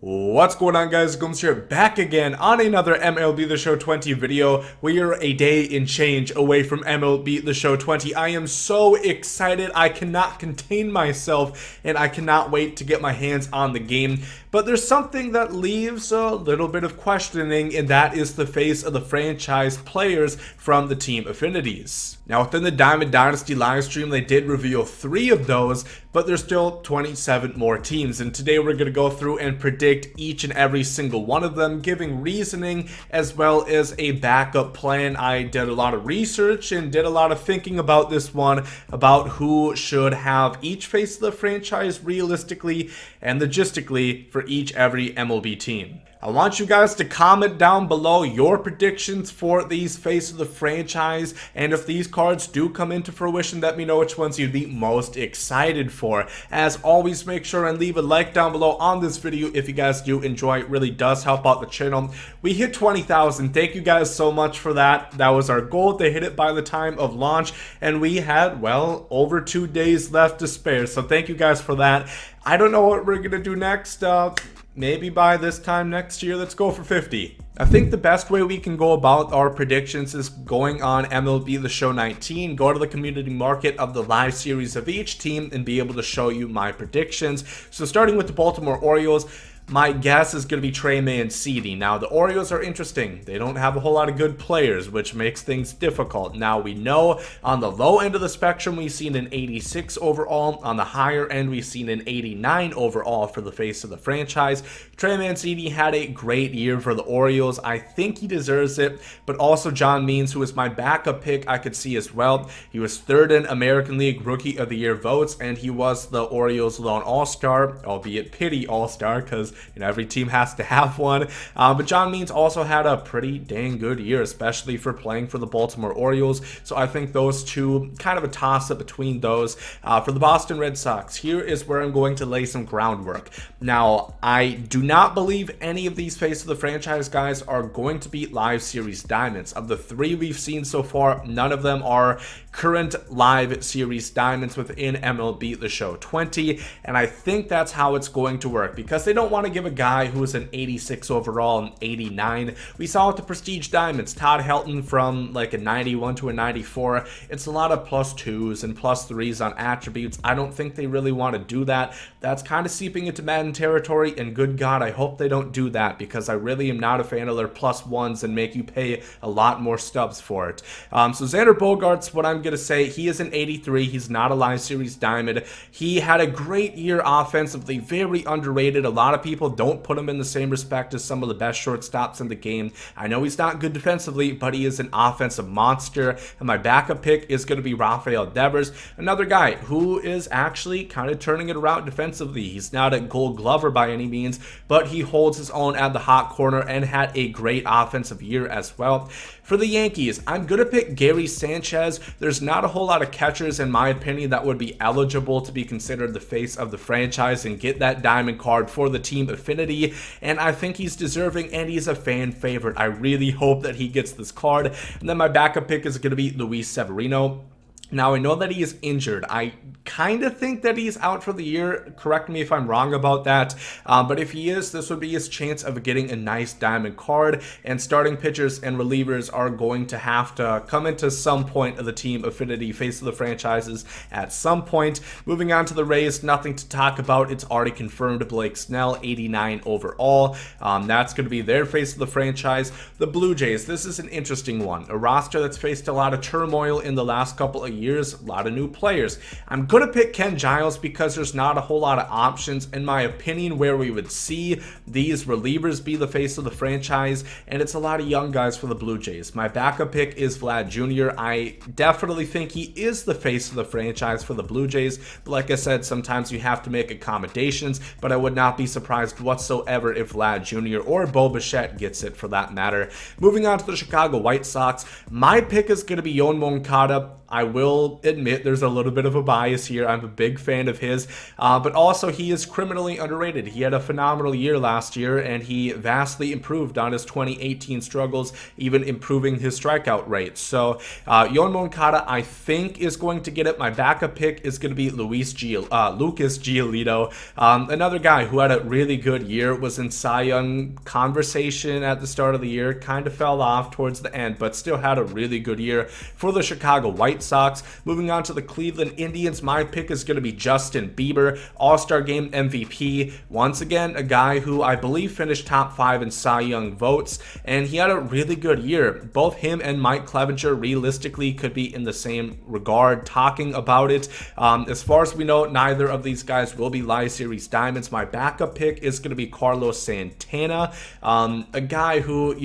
What's going on, guys? Gomes here, back again on another MLB The Show 20 video. We are a day and change away from MLB The Show 20. I am so excited. I cannot contain myself, and I cannot wait to get my hands on the game. But there's something that leaves a little bit of questioning, and that is the face of the franchise players from the team affinities. Now, within the Diamond Dynasty live stream, they did reveal 3 of those, but there's still 27 more teams. And today we're going to go through and predict each and every single one of them, giving reasoning as well as a backup plan. I did a lot of research and did a lot of thinking about this one, about who should have each face of the franchise realistically and logistically for every MLB team. I want you guys to comment down below your predictions for these face of the franchise, and if these cards do come into fruition, let me know which ones you'd be most excited for. As always, make sure and leave a like down below on this video if you guys do enjoy. It really does help out the channel. We hit 20,000. Thank you guys so much for that. That was our goal, to hit it by the time of launch, and we had, well, over 2 days left to spare, so thank you guys for that. I don't know what we're gonna do next. Maybe by this time next year, let's go for 50. I think the best way we can go about our predictions is going on MLB The Show 19, go to the community market of the live series of each team, and be able to show you my predictions. So starting with the Baltimore Orioles, my guess is going to be Trey Mancini. Now, the Orioles are interesting. They don't have a whole lot of good players, which makes things difficult. Now, we know on the low end of the spectrum, we've seen an 86 overall. On the higher end, we've seen an 89 overall for the face of the franchise. Trey Mancini had a great year for the Orioles. I think he deserves it, but also John Means, who is my backup pick, I could see as well. He was 3rd in American League Rookie of the Year votes, and he was the Orioles' lone All-Star, albeit pity All-Star, because every team has to have one. But John Means also had a pretty dang good year, especially for playing for the Baltimore Orioles. So I think those two, kind of a toss-up between those. For the Boston Red Sox, here is where I'm going to lay some groundwork. Now, I do not believe any of these face of the franchise guys are going to be live series diamonds. Of the 3 we've seen so far, none of them are current live series diamonds within MLB The Show 20, and I think that's how it's going to work, because they don't want to give a guy who was an 86 overall and 89. We saw with the Prestige Diamonds, Todd Helton from like a 91 to a 94. It's a lot of +2s and +3s on attributes. I don't think they really want to do that. That's kind of seeping into Madden territory, and good God, I hope they don't do that, because I really am not a fan of their +1s and make you pay a lot more stubs for it. So Xander Bogaerts, what I'm going to say, he is an 83. He's not a live series diamond. He had a great year offensively, very underrated. A lot of people don't put him in the same respect as some of the best shortstops in the game. I know he's not good defensively, but he is an offensive monster. And my backup pick is going to be Rafael Devers, another guy who is actually kind of turning it around defensively. He's not a Gold Glover by any means, but he holds his own at the hot corner and had a great offensive year as well. For the Yankees, I'm going to pick Gary Sanchez. There's not a whole lot of catchers, in my opinion, that would be eligible to be considered the face of the franchise and get that diamond card for the team Affinity, and I think he's deserving, and he's a fan favorite. I really hope that he gets this card. And then my backup pick is going to be Louie Severino. Now, I know that he is injured. I kind of think that he's out for the year. Correct me if I'm wrong about that. But if he is, this would be his chance of getting a nice diamond card. And starting pitchers and relievers are going to have to come into some point of the team Affinity face of the franchises at some point. Moving on to the Rays, nothing to talk about. It's already confirmed. Blake Snell, 89 overall. That's going to be their face of the franchise. The Blue Jays, this is an interesting one. A roster that's faced a lot of turmoil in the last couple of years, a lot of new players. I'm going to pick Ken Giles because there's not a whole lot of options, in my opinion, where we would see these relievers be the face of the franchise, and it's a lot of young guys for the Blue Jays. My backup pick is Vlad Jr. I definitely think he is the face of the franchise for the Blue Jays, but like I said, sometimes you have to make accommodations, but I would not be surprised whatsoever if Vlad Jr. or Bo Bichette gets it, for that matter. Moving on to the Chicago White Sox, my pick is going to be Yoan Moncada. I will admit there's a little bit of a bias here. I'm a big fan of his, but also he is criminally underrated. He had a phenomenal year last year, and he vastly improved on his 2018 struggles, even improving his strikeout rate. So Yoan Moncada, I think, is going to get it. My backup pick is going to be Lucas Giolito. Another guy who had a really good year, was in Cy Young conversation at the start of the year, kind of fell off towards the end, but still had a really good year for the Chicago White Sox. Moving on to the Cleveland Indians, my pick is going to be Justin Bieber, All-Star Game MVP. Once again, a guy who I believe finished top 5 in Cy Young votes, and he had a really good year. Both him and Mike Clevenger realistically could be in the same regard talking about it. As far as we know, neither of these guys will be Live Series Diamonds. My backup pick is going to be Carlos Santana, a guy who,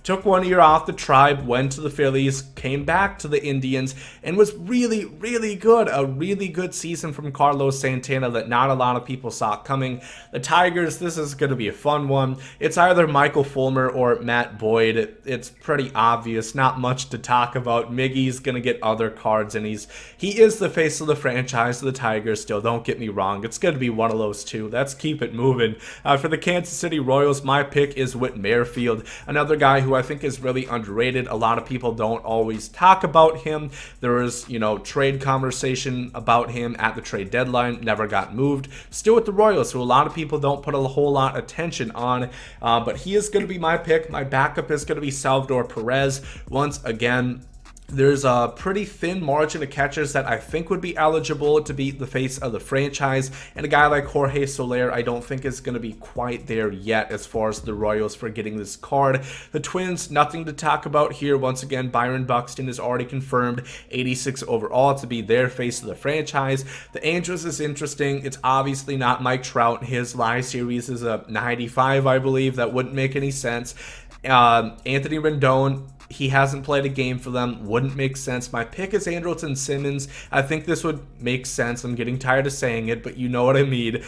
took 1 year off the Tribe, went to the Phillies, came back to the Indians, and was really, really good. A really good season from Carlos Santana that not a lot of people saw coming. The Tigers, this is going to be a fun one. It's either Michael Fulmer or Matt Boyd. It's pretty obvious, not much to talk about. Miggy's going to get other cards, and he is the face of the franchise of the Tigers still, don't get me wrong. It's going to be one of those two. Let's keep it moving. For the Kansas City Royals, my pick is Whit Merrifield, another guy who I think is really underrated. A lot of people don't always talk about him. There was, trade conversation about him at the trade deadline, never got moved. Still with the Royals, who a lot of people don't put a whole lot of attention on, but he is going to be my pick. My backup is going to be Salvador Perez. Once again, there's a pretty thin margin of catchers that I think would be eligible to be the face of the franchise, and a guy like Jorge Soler I don't think is going to be quite there yet as far as the Royals for getting this card. The Twins, nothing to talk about here. Once again, Byron Buxton is already confirmed, 86 overall, to be their face of the franchise. The Angels is interesting. It's obviously not Mike Trout. His live series is a 95, I believe. That wouldn't make any sense. Anthony Rendon, he hasn't played a game for them. Wouldn't make sense. My pick is Andrelton Simmons. I think this would make sense. I'm getting tired of saying it, but you know what I mean.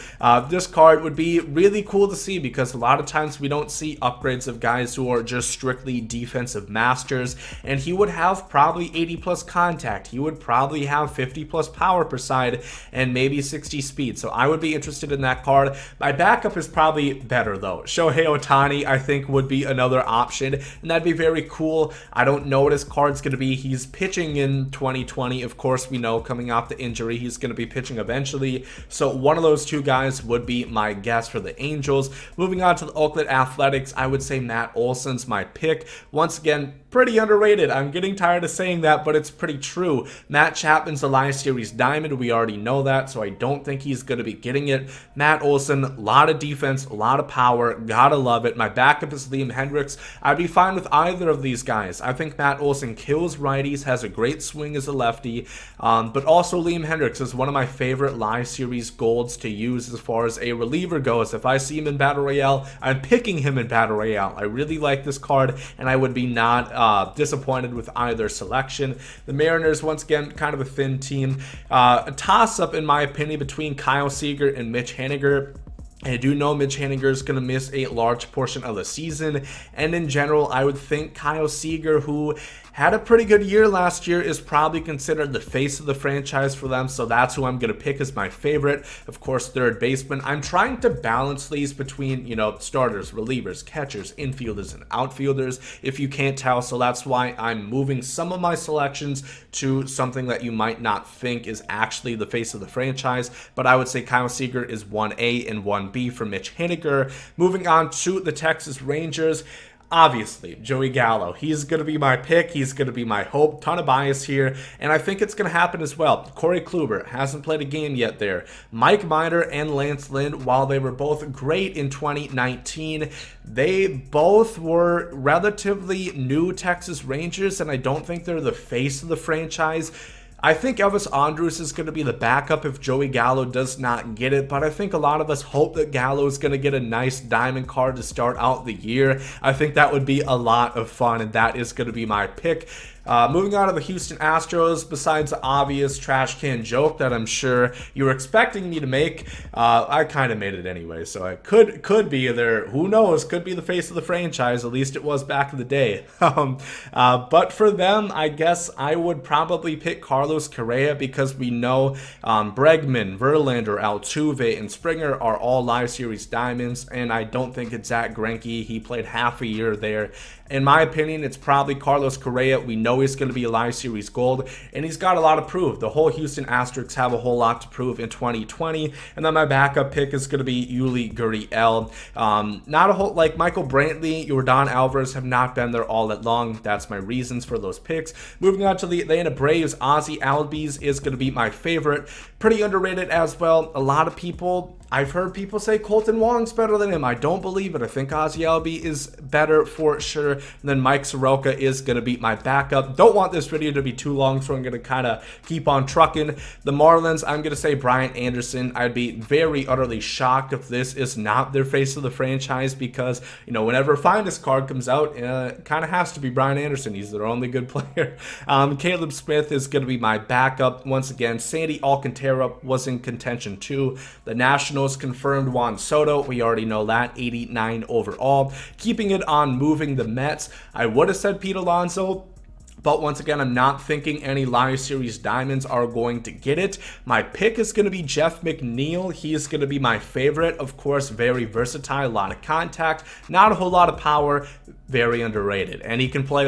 This card would be really cool to see because a lot of times we don't see upgrades of guys who are just strictly defensive masters, and he would have probably 80 plus contact. He would probably have 50 plus power per side and maybe 60 speed. So I would be interested in that card. My backup is probably better though. Shohei Ohtani, I think, would be another option, and that'd be very cool. I don't know what his card's going to be. He's pitching in 2020. Of course, we know coming off the injury, he's going to be pitching eventually. So one of those two guys would be my guess for the Angels. Moving on to the Oakland Athletics, I would say Matt Olson's my pick. Once again, pretty underrated. I'm getting tired of saying that, but it's pretty true. Matt Chapman's a Live Series Diamond. We already know that, so I don't think he's going to be getting it. Matt Olson, a lot of defense, a lot of power. Gotta love it. My backup is Liam Hendricks. I'd be fine with either of these guys. I think Matt Olson kills righties, has a great swing as a lefty, but also Liam Hendricks is one of my favorite Live Series golds to use as far as a reliever goes. If I see him in Battle Royale, I'm picking him in Battle Royale. I really like this card, and I would be not disappointed with either selection. The Mariners, once again, kind of a thin team. A toss-up, in my opinion, between Kyle Seager and Mitch Haniger. I do know Mitch Haniger is going to miss a large portion of the season, and in general, I would think Kyle Seager, who had a pretty good year last year, is probably considered the face of the franchise for them, so that's who I'm going to pick as my favorite. Of course, third baseman. I'm trying to balance these between, starters, relievers, catchers, infielders, and outfielders, if you can't tell, so that's why I'm moving some of my selections to something that you might not think is actually the face of the franchise, but I would say Kyle Seager is 1A and 1B for Mitch Haniger. Moving on to the Texas Rangers, obviously, Joey Gallo. He's going to be my pick. He's going to be my hope. Ton of bias here, and I think it's going to happen as well. Corey Kluber hasn't played a game yet there. Mike Minor and Lance Lynn, while they were both great in 2019, they both were relatively new Texas Rangers, and I don't think they're the face of the franchise. I think Elvis Andrus is going to be the backup if Joey Gallo does not get it, but I think a lot of us hope that Gallo is going to get a nice diamond card to start out the year. I think that would be a lot of fun, and that is going to be my pick. Moving on to the Houston Astros, besides the obvious trash can joke that I'm sure you were expecting me to make, I kind of made it anyway, so I could be there. Who knows? Could be the face of the franchise. At least it was back in the day. But for them, I guess I would probably pick Carlos Correa because we know Bregman, Verlander, Altuve, and Springer are all live series diamonds, and I don't think it's Zach Greinke. He played half a year there. In my opinion, it's probably Carlos Correa. We know he's going to be a live series gold, and he's got a lot to prove. The whole Houston Astros have a whole lot to prove in 2020. And then my backup pick is going to be Yuli Gurriel. Not a whole, like Michael Brantley, Yordan Alvarez have not been there all that long. That's my reasons for those picks. Moving on to the Atlanta Braves, Ozzie Albies is going to be my favorite. Pretty underrated as well. A lot of people, I've heard people say Colton Wong's better than him. I don't believe it. I think Ozzie Albies is better for sure. And then Mike Soroka is going to be my backup. Don't want this video to be too long, so I'm going to kind of keep on trucking. The Marlins, I'm going to say Brian Anderson. I'd be very utterly shocked if this is not their face of the franchise because, you know, whenever Finest card comes out, it kind of has to be Brian Anderson. He's their only good player. Caleb Smith is going to be my backup. Once again, Sandy Alcantara was in contention too. The Nationals confirmed Juan Soto. We already know that. 89 overall. Keeping it on moving the Mets, I would have said Pete Alonso, but once again, I'm not thinking any live series diamonds are going to get it. My pick is going to be Jeff McNeil. He is going to be my favorite. Of course, very versatile, a lot of contact, not a whole lot of power, very underrated. And he can play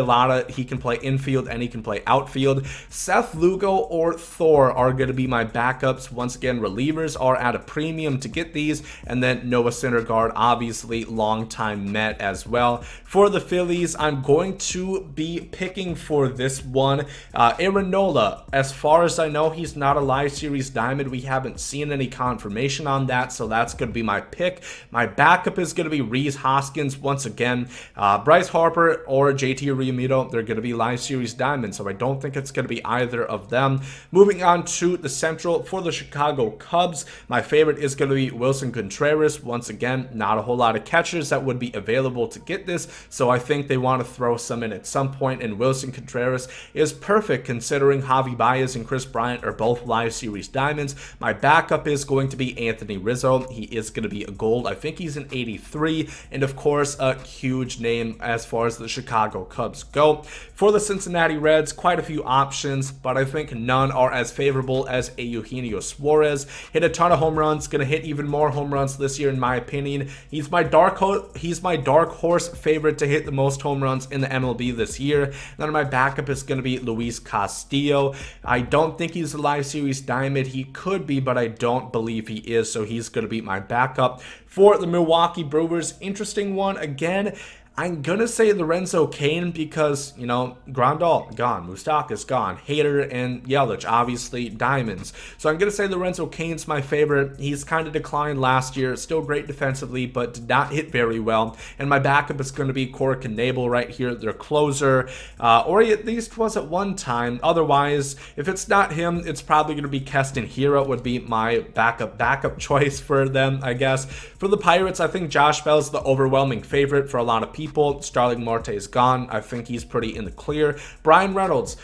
he can play infield and he can play outfield. Seth Lugo or Thor are going to be my backups. Once again, relievers are at a premium to get these. And then Noah Syndergaard, obviously longtime Met as well. For the Phillies, I'm going to be picking for this one Aaron Nola. As far as I know, he's not a live series diamond. We haven't seen any confirmation on that, so that's going to be my pick. My backup is going to be Rhys Hoskins. Once again, Bryce Harper or JT Realmuto, they're going to be live series diamonds, so I don't think it's going to be either of them. Moving on to the Central, for the Chicago Cubs, my favorite is going to be Wilson Contreras. Once again, not a whole lot of catchers that would be available to get this, so I think they want to throw some in at some point, and Wilson Contreras is perfect considering Javi Baez and Chris Bryant are both live series diamonds. My backup is going to be Anthony Rizzo. He is going to be a gold. I think he's an 83, and of course, a huge name as far as the Chicago Cubs go. For the Cincinnati Reds, quite a few options, but I think none are as favorable as a Eugenio Suarez. Hit a ton of home runs, going to hit even more home runs this year in my opinion. He's my dark horse favorite to hit the most home runs in the MLB this year. Then my backup is going to be Luis Castillo. I don't think he's a live series diamond. He could be, but I don't believe he is, so he's going to be my backup. For the Milwaukee Brewers, interesting one again. I'm going to say Lorenzo Cain because, you know, Grandal gone, Moustakas gone, Hader and Yelich, obviously diamonds. So I'm going to say Lorenzo Cain's my favorite. He's kind of declined last year, still great defensively, but did not hit very well. And my backup is going to be Corey Knebel right here, their closer, or he at least was at one time. Otherwise, if it's not him, it's probably going to be Keston Hiura would be my backup choice for them, I guess. For the Pirates, I think Josh Bell's the overwhelming favorite for a lot of people. Starling Marte is gone. I think he's pretty in the clear. Brian Reynolds,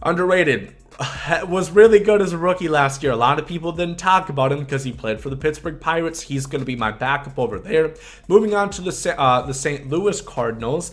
underrated. Was really good as a rookie last year. A lot of people didn't talk about him because he played for the Pittsburgh Pirates. He's going to be my backup over there. Moving on to the St. Louis Cardinals,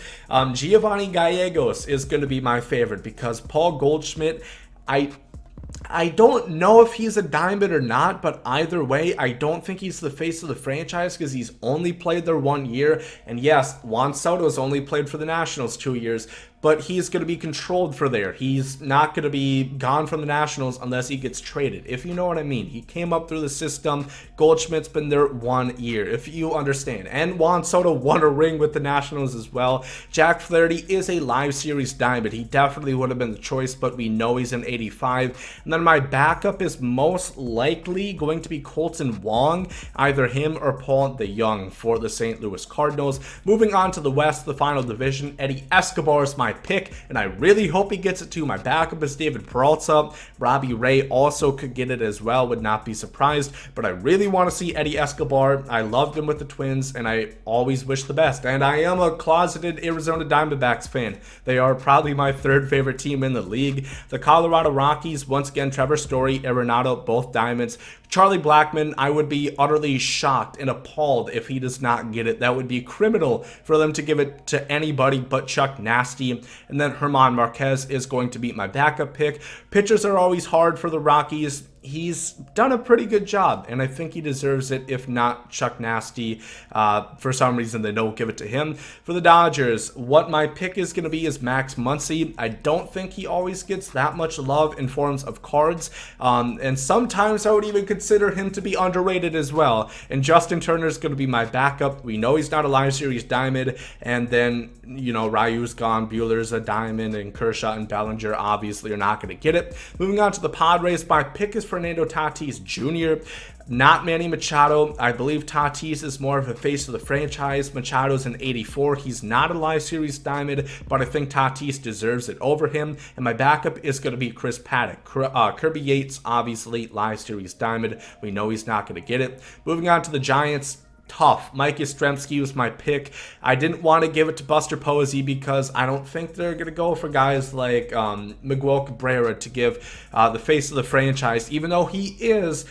Giovanni Gallegos is going to be my favorite because Paul Goldschmidt, I don't know if he's a diamond or not, but either way, I don't think he's the face of the franchise because he's only played there 1 year. And yes, Juan Soto's only played for the Nationals 2 years, but he's going to be controlled for there. He's not going to be gone from the Nationals unless he gets traded, if you know what I mean. He came up through the system. Goldschmidt's been there 1 year, if you understand. And Juan Soto won a ring with the Nationals as well. Jack Flaherty is a live series diamond. He definitely would have been the choice, but we know he's an 85. And then my backup is most likely going to be Colton Wong, either him or Paul DeJong for the St. Louis Cardinals. Moving on to the West, the final division, Eddie Escobar is my my pick, and I really hope he gets it too. My backup is David Peralta. Robbie Ray also could get it as well, would not be surprised, but I really want to see Eddie Escobar. I loved him with the Twins, and I always wish the best, and I am a closeted Arizona Diamondbacks fan. They are probably my third favorite team in the league. The Colorado Rockies, once again, Trevor Story, Arenado, both Diamonds. Charlie Blackmon, I would be utterly shocked and appalled if he does not get it. That would be criminal for them to give it to anybody but Chuck Nasty. And then German Marquez is going to be my backup pick. Pitchers are always hard for the Rockies. He's done a pretty good job, and I think he deserves it, if not Chuck Nasty. For some reason, they don't give it to him. For the Dodgers, what my pick is going to be is Max Muncy. I don't think he always gets that much love in forms of cards, and sometimes I would even consider him to be underrated as well. And Justin Turner is going to be my backup. We know he's not a live series diamond, and then, you know, Ryu's gone, Buehler's a diamond, and Kershaw and Bellinger obviously are not going to get it. Moving on to the Padres, my pick is Fernando Tatis Jr., not Manny Machado. I believe Tatis is more of a face of the franchise. Machado's an 84. He's not a live series diamond, but I think Tatis deserves it over him. And my backup is going to be Chris Paddock. Kirby Yates, obviously, live series diamond. We know he's not going to get it. Moving on to the Giants. Tough. Mike Yastrzemski was my pick. I didn't want to give it to Buster Posey because I don't think they're going to go for guys like Miguel Cabrera to give the face of the franchise, even though he's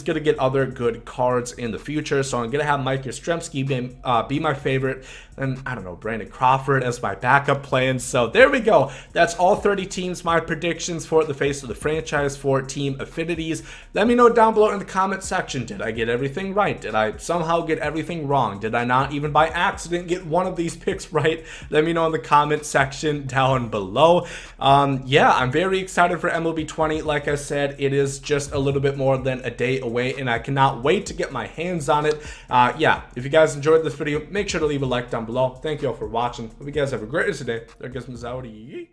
going to get other good cards in the future. So I'm going to have Mike Yastrzemski be my favorite. And I don't know, Brandon Crawford as my backup plan. So there we go. That's all 30 teams, my predictions for the face of the franchise for team affinities. Let me know down below in the comment section. Did I get everything right? Did I somehow get everything wrong? Did I not even by accident get one of these picks right? Let me know in the comment section down below. Yeah, I'm very excited for MLB 20. Like I said, it is just a little bit more than a day away, and I cannot wait to get my hands on it. Yeah, if you guys enjoyed this video, make sure to leave a like down below. Thank you all for watching. Hope you guys have a great rest of the day. There goes Ozzie.